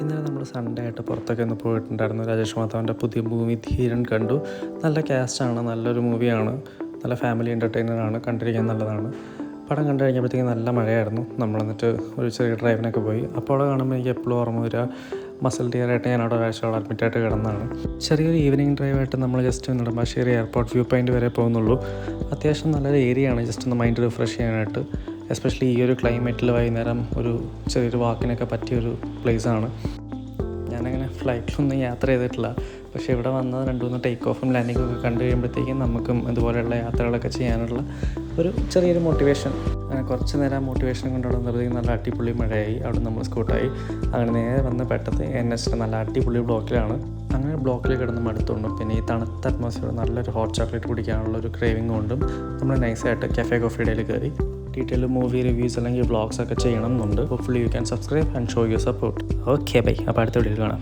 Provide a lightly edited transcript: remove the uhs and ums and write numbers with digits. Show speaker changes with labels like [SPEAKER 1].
[SPEAKER 1] ഇന്നലെ നമ്മൾ സൺഡേ ആയിട്ട് പുറത്തൊക്കെ ഒന്ന് പോയിട്ടുണ്ടായിരുന്നു. രാജേഷ് മാധവൻ്റെ പുതിയ മൂവി ധീരൻ കണ്ടു. നല്ല കാസ്റ്റാണ്, നല്ലൊരു മൂവിയാണ്, നല്ല ഫാമിലി എൻ്റർടൈനറാണ്, കണ്ടിരിക്കാൻ നല്ലതാണ്. പടം കണ്ടു കഴിഞ്ഞപ്പോഴത്തേക്കും നല്ല മഴയായിരുന്നു. നമ്മളെന്നിട്ട് ഒരു ചെറിയ ഡ്രൈവിനൊക്കെ പോയി. അപ്പോൾ അവിടെ കാണുമ്പോൾ എനിക്ക് എപ്പോഴും ഓർമ്മ വരിക മസിൽ ഡിയറായിട്ട് ഞാൻ അവിടെ ഒരാഴ്ചയോളം അഡ്മിറ്റായിട്ട് കിടന്നതാണ്. ചെറിയൊരു ഈവനിങ് ഡ്രൈവായിട്ട് നമ്മൾ just Nedumbassery airport view point വരെ പോകുന്നുള്ളൂ. അത്യാവശ്യം നല്ലൊരു ഏരിയയാണ്, ജസ്റ്റ് ഒന്ന് മൈൻഡ് റിഫ്രഷ് ചെയ്യാനായിട്ട്. എസ്പെഷ്യലി ഈ ഒരു ക്ലൈമറ്റിൽ വൈകുന്നേരം ഒരു ചെറിയൊരു വാക്കിനൊക്കെ പറ്റിയൊരു പ്ലേസാണ്. ഞാനങ്ങനെ ഫ്ലൈറ്റിലൊന്നും യാത്ര ചെയ്തിട്ടില്ല, പക്ഷേ ഇവിടെ വന്നത് 2-3 ടേക്ക് ഓഫും ലാൻഡിങ്ങും ഒക്കെ കണ്ടു കഴിയുമ്പോഴത്തേക്കും നമുക്കും ഇതുപോലെയുള്ള യാത്രകളൊക്കെ ചെയ്യാനുള്ള ഒരു ചെറിയൊരു മോട്ടിവേഷൻ, അങ്ങനെ കുറച്ച് നേരം മോട്ടിവേഷൻ കൊണ്ടവിടെ നിർത്തിയും നല്ല അടിപൊളി മഴയായി. അവിടെ നമ്മൾ സ്കൂട്ടായി അങ്ങനെ നേരെ വന്ന് പെട്ടത് NH നല്ല അടിപൊളി ബ്ലോക്കിലാണ്. അങ്ങനെ ബ്ലോക്കിൽ കിടന്ന് മടുത്തുകൊണ്ടും പിന്നെ ഈ തണുത്ത അറ്റ്മോസ്ഫിയർ നല്ലൊരു ഹോട്ട് ചോക്ലേറ്റ് കുടിക്കാനുള്ള ഒരു ക്രേവിംഗ് കൊണ്ടും നമ്മൾ നൈസായിട്ട് കഫേ കോഫി ഡേയിൽ കയറി ഡീറ്റെയിൽ മൂവി റിവ്യൂസ് അല്ലെങ്കിൽ വ്ളോഗ്സ് ഒക്കെ ചെയ്യണം എന്നുണ്ട്. Hopefully you can subscribe and show your support. Okay bye. അപ്പോൾ അടുത്ത വീഡിയോയിൽ കാണാം.